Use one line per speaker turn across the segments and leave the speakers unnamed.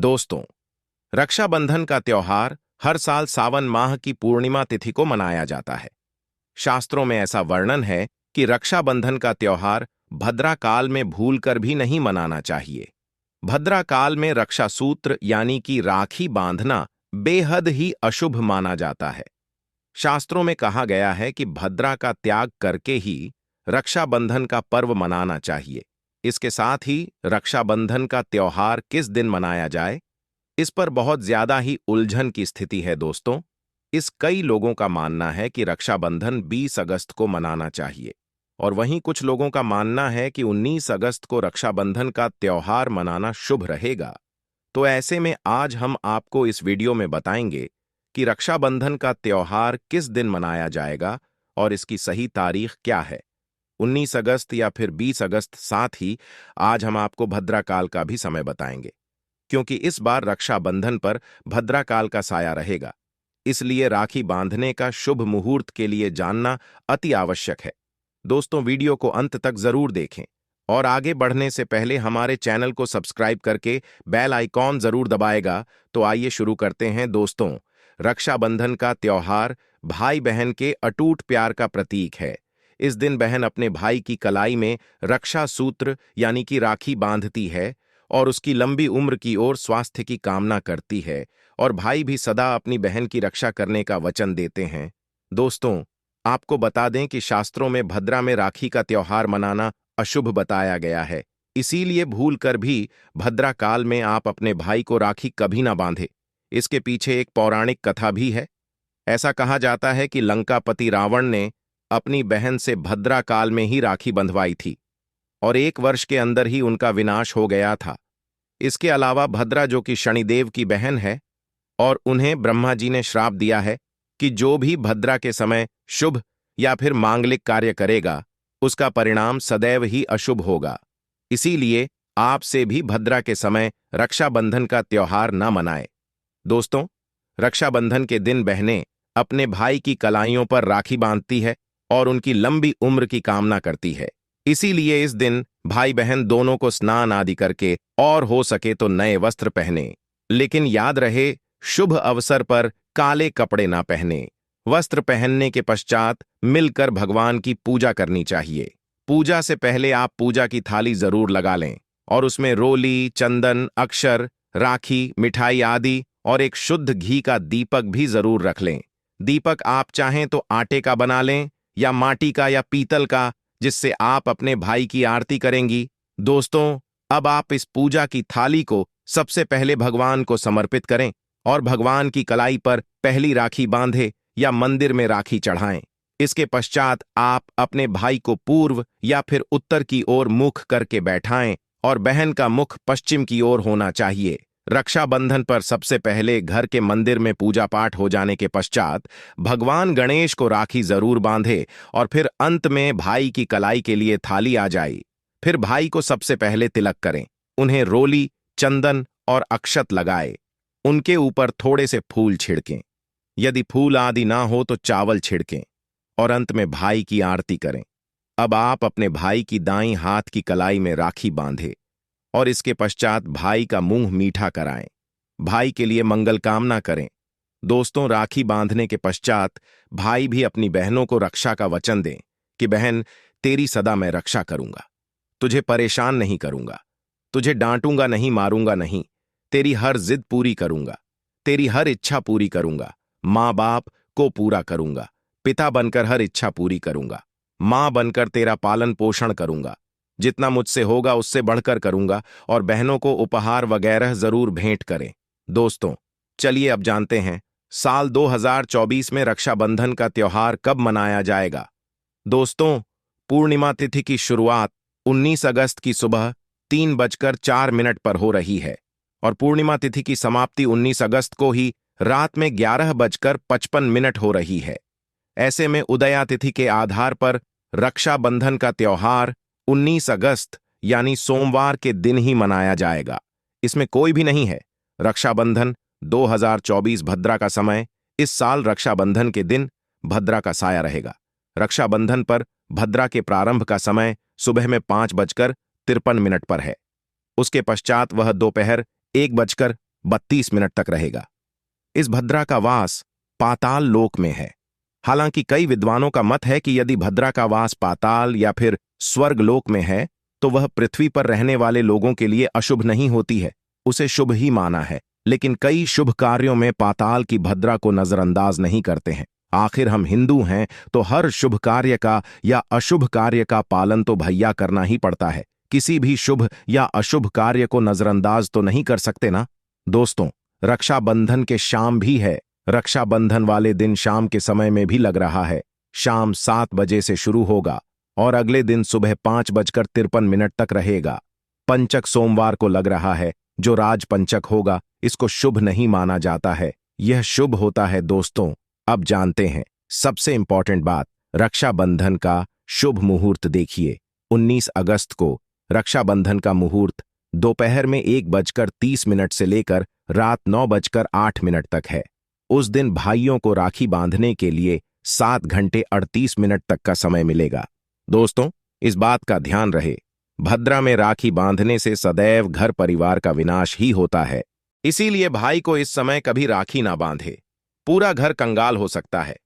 दोस्तों, रक्षाबंधन का त्योहार हर साल सावन माह की पूर्णिमा तिथि को मनाया जाता है। शास्त्रों में ऐसा वर्णन है कि रक्षाबंधन का त्योहार भद्रा काल में भूलकर भी नहीं मनाना चाहिए। भद्रा काल में रक्षा सूत्र यानी कि राखी बांधना बेहद ही अशुभ माना जाता है। शास्त्रों में कहा गया है कि भद्रा का त्याग करके ही रक्षाबंधन का पर्व मनाना चाहिए। इसके साथ ही रक्षाबंधन का त्योहार किस दिन मनाया जाए, इस पर बहुत ज्यादा ही उलझन की स्थिति है दोस्तों। कई लोगों का मानना है कि रक्षाबंधन 20 अगस्त को मनाना चाहिए और वहीं कुछ लोगों का मानना है कि 19 अगस्त को रक्षाबंधन का त्योहार मनाना शुभ रहेगा। तो ऐसे में आज हम आपको इस वीडियो में बताएंगे कि रक्षाबंधन का त्योहार किस दिन मनाया जाएगा और इसकी सही तारीख क्या है, 19 अगस्त या फिर 20 अगस्त। साथ ही आज हम आपको भद्रा काल का भी समय बताएंगे, क्योंकि इस बार रक्षाबंधन पर भद्रा काल का साया रहेगा। इसलिए राखी बांधने का शुभ मुहूर्त के लिए जानना अति आवश्यक है। दोस्तों, वीडियो को अंत तक जरूर देखें और आगे बढ़ने से पहले हमारे चैनल को सब्सक्राइब करके बेल आइकॉन जरूर दबाएगा। तो आइए शुरू करते हैं दोस्तों। रक्षाबंधन का त्योहार भाई बहन के अटूट प्यार का प्रतीक है। इस दिन बहन अपने भाई की कलाई में रक्षा सूत्र यानी कि राखी बांधती है और उसकी लंबी उम्र की ओर स्वास्थ्य की कामना करती है, और भाई भी सदा अपनी बहन की रक्षा करने का वचन देते हैं। दोस्तों, आपको बता दें कि शास्त्रों में भद्रा में राखी का त्योहार मनाना अशुभ बताया गया है। इसीलिए भूल कर भी भद्रा काल में आप अपने भाई को राखी कभी ना बांधे। इसके पीछे एक पौराणिक कथा भी है। ऐसा कहा जाता है कि लंकापति रावण ने अपनी बहन से भद्रा काल में ही राखी बंधवाई थी और 1 वर्ष के अंदर ही उनका विनाश हो गया था। इसके अलावा भद्रा, जो कि शनिदेव की बहन है, और उन्हें ब्रह्मा जी ने श्राप दिया है कि जो भी भद्रा के समय शुभ या फिर मांगलिक कार्य करेगा, उसका परिणाम सदैव ही अशुभ होगा। इसीलिए आपसे भी भद्रा के समय रक्षाबंधन का त्योहार न मनाएं। दोस्तों, रक्षाबंधन के दिन बहनें अपने भाई की कलाइयों पर राखी बांधती है और उनकी लंबी उम्र की कामना करती है। इसीलिए इस दिन भाई बहन दोनों को स्नान आदि करके और हो सके तो नए वस्त्र पहने, लेकिन याद रहे, शुभ अवसर पर काले कपड़े ना पहने। वस्त्र पहनने के पश्चात मिलकर भगवान की पूजा करनी चाहिए। पूजा से पहले आप पूजा की थाली जरूर लगा लें और उसमें रोली, चंदन, अक्षर, राखी, मिठाई आदि और एक शुद्ध घी का दीपक भी जरूर रख लें। दीपक आप चाहें तो आटे का बना लें या माटी का या पीतल का, जिससे आप अपने भाई की आरती करेंगी। दोस्तों, अब आप इस पूजा की थाली को सबसे पहले भगवान को समर्पित करें और भगवान की कलाई पर पहली राखी बांधे या मंदिर में राखी चढ़ाएं। इसके पश्चात आप अपने भाई को पूर्व या फिर उत्तर की ओर मुख करके बैठाएं और बहन का मुख पश्चिम की ओर होना चाहिए। रक्षाबंधन पर सबसे पहले घर के मंदिर में पूजा पाठ हो जाने के पश्चात भगवान गणेश को राखी जरूर बांधे और फिर अंत में भाई की कलाई के लिए थाली आ जाए। फिर भाई को सबसे पहले तिलक करें, उन्हें रोली, चंदन और अक्षत लगाए, उनके ऊपर थोड़े से फूल छिड़कें। यदि फूल आदि ना हो तो चावल छिड़कें और अंत में भाई की आरती करें। अब आप अपने भाई की दाईं हाथ की कलाई में राखी बांधे और इसके पश्चात भाई का मुंह मीठा कराएं। भाई के लिए मंगल कामना करें। दोस्तों, राखी बांधने के पश्चात भाई भी अपनी बहनों को रक्षा का वचन दें कि बहन, तेरी सदा मैं रक्षा करूंगा, तुझे परेशान नहीं करूंगा, तुझे डांटूंगा नहीं, मारूंगा नहीं, तेरी हर जिद पूरी करूंगा, तेरी हर इच्छा पूरी करूंगा, माँ बाप को पूरा करूंगा, पिता बनकर हर इच्छा पूरी करूंगा, माँ बनकर तेरा पालन पोषण करूंगा, जितना मुझसे होगा उससे बढ़कर करूंगा, और बहनों को उपहार वगैरह जरूर भेंट करें। दोस्तों, चलिए अब जानते हैं साल 2024 में रक्षाबंधन का त्योहार कब मनाया जाएगा। दोस्तों, पूर्णिमा तिथि की शुरुआत 19 अगस्त की सुबह 3:04 पर हो रही है और पूर्णिमा तिथि की समाप्ति 19 अगस्त को ही रात में 11:55 हो रही है। ऐसे में उदया तिथि के आधार पर रक्षाबंधन का त्योहार 19 अगस्त यानी सोमवार के दिन ही मनाया जाएगा। इसमें कोई भी नहीं है। रक्षाबंधन 2024 भद्रा का समय इस साल रक्षाबंधन के दिन भद्रा का साया रहेगा। रक्षाबंधन पर भद्रा के प्रारंभ का समय सुबह में 5:53 पर है। उसके पश्चात वह दोपहर 1:55 32 मिनट तक रहेगा। इस भद्रा का वास पाताल लोक में है। हालांकि कई विद्वानों का मत है कि यदि भद्रा का वास पाताल या फिर स्वर्ग लोक में है तो वह पृथ्वी पर रहने वाले लोगों के लिए अशुभ नहीं होती है, उसे शुभ ही माना है। लेकिन कई शुभ कार्यों में पाताल की भद्रा को नजरअंदाज नहीं करते हैं। आखिर हम हिंदू हैं तो हर शुभ कार्य का या अशुभ कार्य का पालन तो भैया करना ही पड़ता है। किसी भी शुभ या अशुभ कार्य को नजरअंदाज तो नहीं कर सकते ना। दोस्तों, रक्षाबंधन के शाम भी है। रक्षाबंधन वाले दिन शाम के समय में भी लग रहा है। शाम 7 बजे से शुरू होगा और अगले दिन सुबह 5:53 तक रहेगा। पंचक सोमवार को लग रहा है, जो राज पंचक होगा। इसको शुभ नहीं माना जाता है, यह शुभ होता है। दोस्तों, अब जानते हैं सबसे इंपॉर्टेंट बात, रक्षाबंधन का शुभ मुहूर्त देखिए। 19 अगस्त को रक्षाबंधन का मुहूर्त दोपहर में 1:30 से लेकर रात 9:08 तक है। उस दिन भाइयों को राखी बांधने के लिए 7 घंटे 38 मिनट तक का समय मिलेगा। दोस्तों, इस बात का ध्यान रहे, भद्रा में राखी बांधने से सदैव घर परिवार का विनाश ही होता है। इसीलिए भाई को इस समय कभी राखी ना बांधे, पूरा घर कंगाल हो सकता है।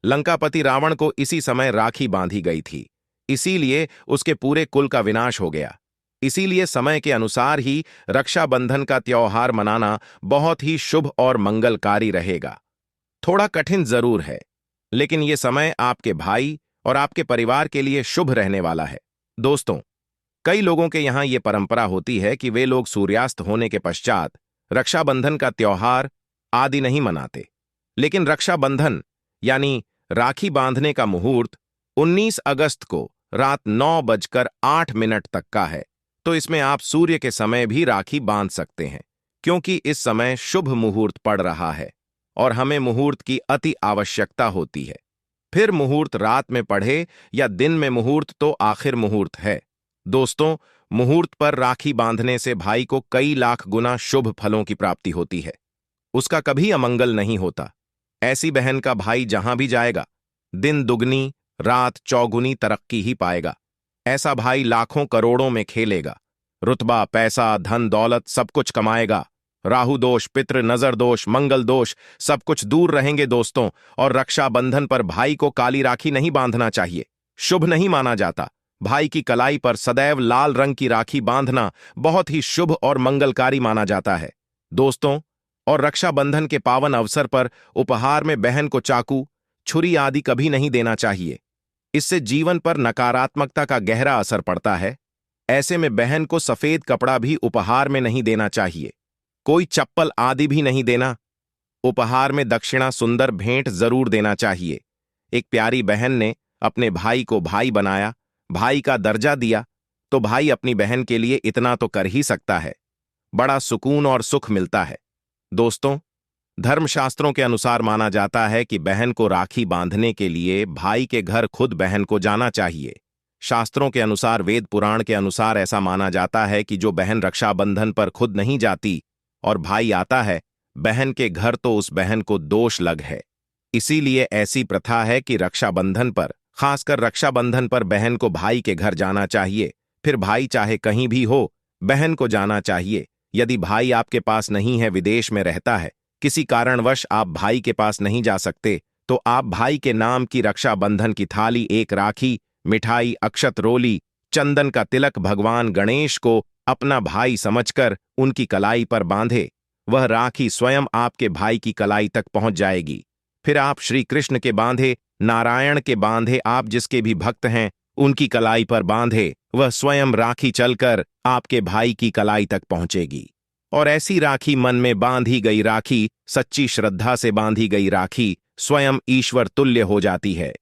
लंकापति रावण को इसी समय राखी बांधी गई थी, इसीलिए उसके पूरे कुल का विनाश हो गया। इसीलिए समय के अनुसार ही रक्षाबंधन का त्योहार मनाना बहुत ही शुभ और मंगलकारी रहेगा। थोड़ा कठिन जरूर है, लेकिन यह समय आपके भाई और आपके परिवार के लिए शुभ रहने वाला है। दोस्तों, कई लोगों के यहां यह परंपरा होती है कि वे लोग सूर्यास्त होने के पश्चात रक्षाबंधन का त्योहार आदि नहीं मनाते। लेकिन रक्षाबंधन यानी राखी बांधने का मुहूर्त 19 अगस्त को रात 9:08 तक का है, तो इसमें आप सूर्य के समय भी राखी बांध सकते हैं, क्योंकि इस समय शुभ मुहूर्त पड़ रहा है और हमें मुहूर्त की अति आवश्यकता होती है। फिर मुहूर्त रात में पढ़े या दिन में मुहूर्त तो आखिर मुहूर्त है। दोस्तों, मुहूर्त पर राखी बांधने से भाई को कई लाख गुना शुभ फलों की प्राप्ति होती है, उसका कभी अमंगल नहीं होता। ऐसी बहन का भाई जहां भी जाएगा, दिन दुगनी रात चौगुनी तरक्की ही पाएगा। ऐसा भाई लाखों करोड़ों में खेलेगा, रुतबा पैसा धन दौलत सब कुछ कमाएगा। राहु दोष, पितृ नजर दोष, मंगल दोष सब कुछ दूर रहेंगे दोस्तों। और रक्षाबंधन पर भाई को काली राखी नहीं बांधना चाहिए, शुभ नहीं माना जाता। भाई की कलाई पर सदैव लाल रंग की राखी बांधना बहुत ही शुभ और मंगलकारी माना जाता है। दोस्तों, और रक्षाबंधन के पावन अवसर पर उपहार में बहन को चाकू, छुरी आदि कभी नहीं देना चाहिए। इससे जीवन पर नकारात्मकता का गहरा असर पड़ता है। ऐसे में बहन को सफेद कपड़ा भी उपहार में नहीं देना चाहिए, कोई चप्पल आदि भी नहीं देना। उपहार में दक्षिणा सुंदर भेंट जरूर देना चाहिए। एक प्यारी बहन ने अपने भाई को भाई बनाया, भाई का दर्जा दिया, तो भाई अपनी बहन के लिए इतना तो कर ही सकता है। बड़ा सुकून और सुख मिलता है। दोस्तों, धर्मशास्त्रों के अनुसार माना जाता है कि बहन को राखी बांधने के लिए भाई के घर खुद बहन को जाना चाहिए। शास्त्रों के अनुसार, वेद पुराण के अनुसार ऐसा माना जाता है कि जो बहन रक्षाबंधन पर खुद नहीं जाती और भाई आता है बहन के घर, तो उस बहन को दोष लग है। इसीलिए ऐसी प्रथा है कि रक्षाबंधन पर, खासकर रक्षाबंधन पर बहन को भाई के घर जाना चाहिए। फिर भाई चाहे कहीं भी हो, बहन को जाना चाहिए। यदि भाई आपके पास नहीं है, विदेश में रहता है, किसी कारणवश आप भाई के पास नहीं जा सकते, तो आप भाई के नाम की रक्षाबंधन की थाली, एक राखी, मिठाई, अक्षत रोली, चंदन का तिलक भगवान गणेश को अपना भाई समझकर उनकी कलाई पर बांधे। वह राखी स्वयं आपके भाई की कलाई तक पहुंच जाएगी। फिर आप श्री कृष्ण के बांधे, नारायण के बांधे, आप जिसके भी भक्त हैं उनकी कलाई पर बांधे, वह स्वयं राखी चलकर आपके भाई की कलाई तक पहुंचेगी। और ऐसी राखी, मन में बांधी गई राखी, सच्ची श्रद्धा से बांधी गई राखी स्वयं ईश्वर तुल्य हो जाती है।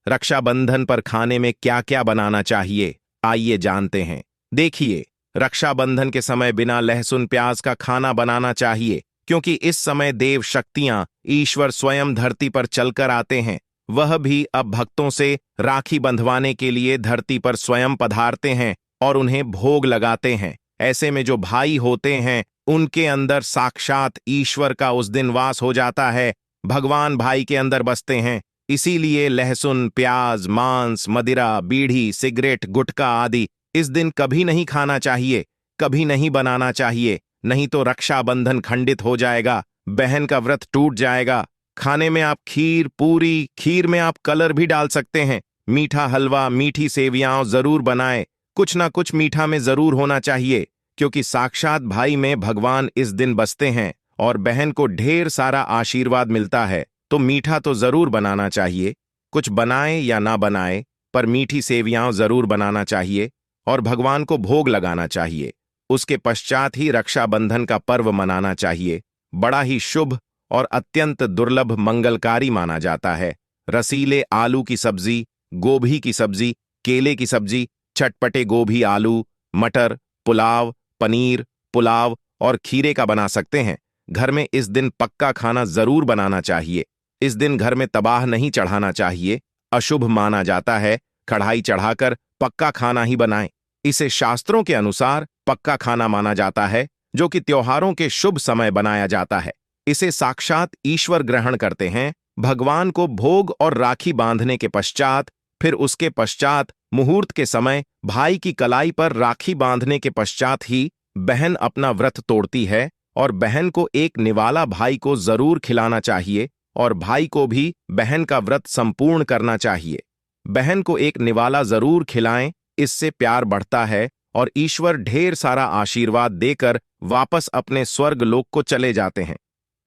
रक्षाबंधन पर खाने में क्या क्या बनाना चाहिए, आइए जानते हैं। देखिए, रक्षाबंधन के समय बिना लहसुन प्याज का खाना बनाना चाहिए, क्योंकि इस समय देव शक्तियां, ईश्वर स्वयं धरती पर चलकर आते हैं। वह भी अब भक्तों से राखी बंधवाने के लिए धरती पर स्वयं पधारते हैं और उन्हें भोग लगाते हैं। ऐसे में जो भाई होते हैं उनके अंदर साक्षात ईश्वर का उस दिन वास हो जाता है। भगवान भाई के अंदर बसते हैं। इसीलिए लहसुन प्याज, मांस, मदिरा, बीड़ी, सिगरेट, गुटखा आदि इस दिन कभी नहीं खाना चाहिए, कभी नहीं बनाना चाहिए, नहीं तो रक्षाबंधन खंडित हो जाएगा, बहन का व्रत टूट जाएगा। खाने में आप खीर, पूरी, खीर में आप कलर भी डाल सकते हैं। मीठा हलवा, मीठी सेवियां जरूर बनाएं। कुछ ना कुछ मीठा में जरूर होना चाहिए, क्योंकि साक्षात भाई में भगवान इस दिन बसते हैं और बहन को ढेर सारा आशीर्वाद मिलता है। तो मीठा तो जरूर बनाना चाहिए। कुछ बनाए या ना बनाए, पर मीठी सेवियां जरूर बनाना चाहिए और भगवान को भोग लगाना चाहिए। उसके पश्चात ही रक्षाबंधन का पर्व मनाना चाहिए। बड़ा ही शुभ और अत्यंत दुर्लभ मंगलकारी माना जाता है। रसीले आलू की सब्जी, गोभी की सब्जी, केले की सब्जी, चटपटे गोभी आलू, मटर, पुलाव, पनीर, पुलाव और खीरे का बना सकते हैं। घर में इस दिन पक्का खाना जरूर बनाना चाहिए। इस दिन घर में तबाह नहीं चढ़ाना चाहिए, अशुभ माना जाता है। कढ़ाई चढ़ाकर पक्का खाना ही बनाएं। इसे शास्त्रों के अनुसार पक्का खाना माना जाता है, जो कि त्योहारों के शुभ समय बनाया जाता है। इसे साक्षात ईश्वर ग्रहण करते हैं। भगवान को भोग और राखी बांधने के पश्चात, फिर उसके पश्चात मुहूर्त के समय भाई की कलाई पर राखी बांधने के पश्चात ही बहन अपना व्रत तोड़ती है और बहन को एक निवाला भाई को जरूर खिलाना चाहिए और भाई को भी बहन का व्रत संपूर्ण करना चाहिए। बहन को एक निवाला जरूर खिलाएं, इससे प्यार बढ़ता है और ईश्वर ढेर सारा आशीर्वाद देकर वापस अपने स्वर्ग लोक को चले जाते हैं।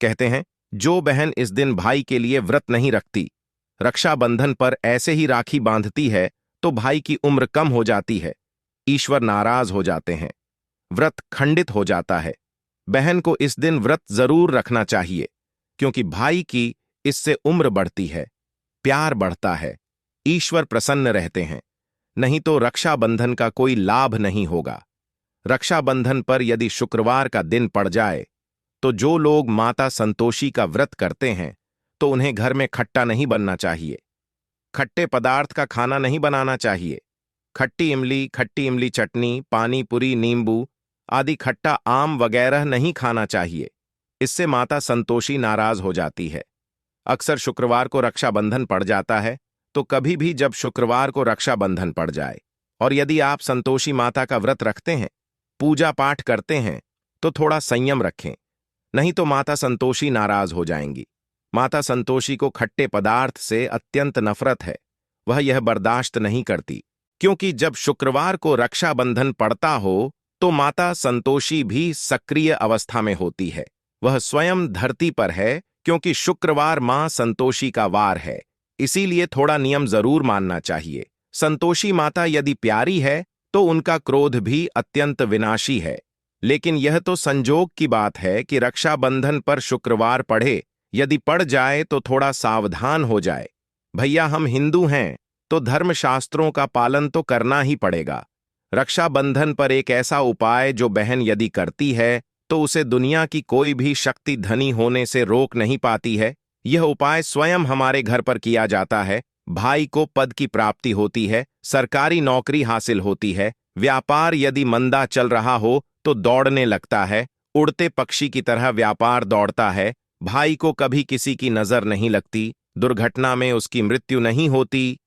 कहते हैं, जो बहन इस दिन भाई के लिए व्रत नहीं रखती, रक्षाबंधन पर ऐसे ही राखी बांधती है, तो भाई की उम्र कम हो जाती है, ईश्वर नाराज हो जाते हैं, व्रत खंडित हो जाता है। बहन को इस दिन व्रत जरूर रखना चाहिए, क्योंकि भाई की इससे उम्र बढ़ती है, प्यार बढ़ता है, ईश्वर प्रसन्न रहते हैं। नहीं तो रक्षाबंधन का कोई लाभ नहीं होगा। रक्षाबंधन पर यदि शुक्रवार का दिन पड़ जाए, तो जो लोग माता संतोषी का व्रत करते हैं, तो उन्हें घर में खट्टा नहीं बनना चाहिए। खट्टे पदार्थ का खाना नहीं बनाना चाहिए। खट्टी इमली चटनी, पानी पूरी, नींबू आदि खट्टा आम वगैरह नहीं खाना चाहिए। इससे माता संतोषी नाराज हो जाती है। अक्सर शुक्रवार को रक्षाबंधन पड़ जाता है, तो कभी भी जब शुक्रवार को रक्षाबंधन पड़ जाए और यदि आप संतोषी माता का व्रत रखते हैं, पूजा पाठ करते हैं, तो थोड़ा संयम रखें, नहीं तो माता संतोषी नाराज हो जाएंगी। माता संतोषी को खट्टे पदार्थ से अत्यंत नफरत है। वह यह बर्दाश्त नहीं करती, क्योंकि जब शुक्रवार को रक्षाबंधन पड़ता हो, तो माता संतोषी भी सक्रिय अवस्था में होती है। वह स्वयं धरती पर है, क्योंकि शुक्रवार मां संतोषी का वार है। इसीलिए थोड़ा नियम जरूर मानना चाहिए। संतोषी माता यदि प्यारी है, तो उनका क्रोध भी अत्यंत विनाशी है। लेकिन यह तो संजोग की बात है कि रक्षाबंधन पर शुक्रवार पड़े। यदि पड़ जाए तो थोड़ा सावधान हो जाए। भैया, हम हिंदू हैं, तो धर्मशास्त्रों का पालन तो करना ही पड़ेगा। रक्षाबंधन पर एक ऐसा उपाय जो बहन यदि करती है, तो उसे दुनिया की कोई भी शक्ति धनी होने से रोक नहीं पाती है। यह उपाय स्वयं हमारे घर पर किया जाता है। भाई को पद की प्राप्ति होती है, सरकारी नौकरी हासिल होती है, व्यापार यदि मंदा चल रहा हो तो दौड़ने लगता है, उड़ते पक्षी की तरह व्यापार दौड़ता है। भाई को कभी किसी की नजर नहीं लगती, दुर्घटना में उसकी मृत्यु नहीं होती।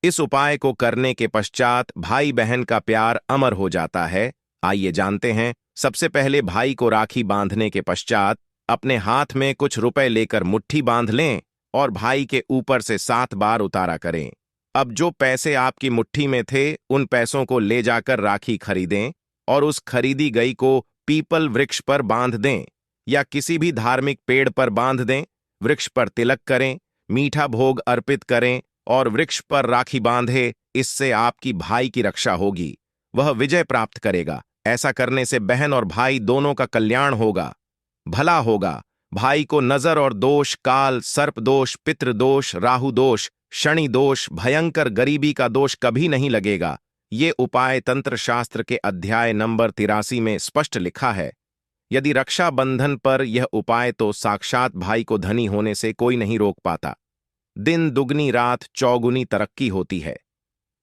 इस उपाय को करने के पश्चात भाई बहन का प्यार अमर हो जाता है। आइए जानते हैं। सबसे पहले भाई को राखी बांधने के पश्चात अपने हाथ में कुछ रुपए लेकर मुट्ठी बांध लें और भाई के ऊपर से 7 बार उतारा करें। अब जो पैसे आपकी मुट्ठी में थे, उन पैसों को ले जाकर राखी खरीदें और उस खरीदी गई को पीपल वृक्ष पर बांध दें या किसी भी धार्मिक पेड़ पर बांध दें। वृक्ष पर तिलक करें, मीठा भोग अर्पित करें और वृक्ष पर राखी बांधे। इससे आपकी भाई की रक्षा होगी, वह विजय प्राप्त करेगा। ऐसा करने से बहन और भाई दोनों का कल्याण होगा, भला होगा। भाई को नजर और दोष, काल, सर्प दोष, पितृ दोष, राहु दोष, शनि दोष, भयंकर गरीबी का दोष कभी नहीं लगेगा। ये उपाय तंत्र शास्त्र के अध्याय नंबर 83 में स्पष्ट लिखा है। यदि रक्षाबंधन पर यह उपाय, तो साक्षात भाई को धनी होने से कोई नहीं रोक पाता। दिन दुगनी रात चौगुनी तरक्की होती है।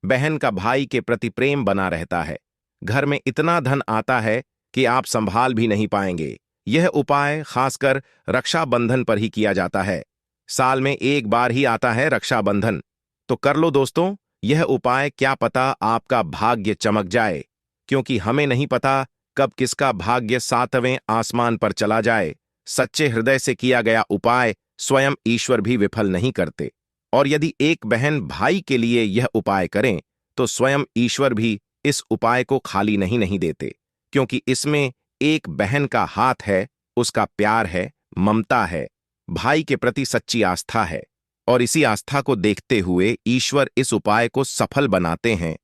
बहन का भाई के प्रति प्रेम बना रहता है। घर में इतना धन आता है कि आप संभाल भी नहीं पाएंगे। यह उपाय खासकर रक्षाबंधन पर ही किया जाता है। साल में एक बार ही आता है रक्षाबंधन, तो कर लो दोस्तों यह उपाय। क्या पता आपका भाग्य चमक जाए, क्योंकि हमें नहीं पता कब किसका भाग्य 7वें आसमान पर चला जाए। सच्चे हृदय से किया गया उपाय स्वयं ईश्वर भी विफल नहीं करते, और यदि एक बहन भाई के लिए यह उपाय करें तो स्वयं ईश्वर भी इस उपाय को खाली नहीं देते, क्योंकि इसमें एक बहन का हाथ है, उसका प्यार है, ममता है, भाई के प्रति सच्ची आस्था है, और इसी आस्था को देखते हुए ईश्वर इस उपाय को सफल बनाते हैं।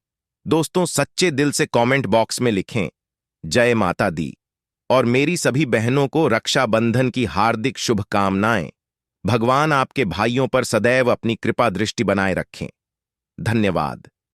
दोस्तों, सच्चे दिल से कमेंट बॉक्स में लिखें जय माता दी, और मेरी सभी बहनों को रक्षाबंधन की हार्दिक शुभकामनाएं। भगवान आपके भाइयों पर सदैव अपनी कृपा दृष्टि बनाए रखें। धन्यवाद।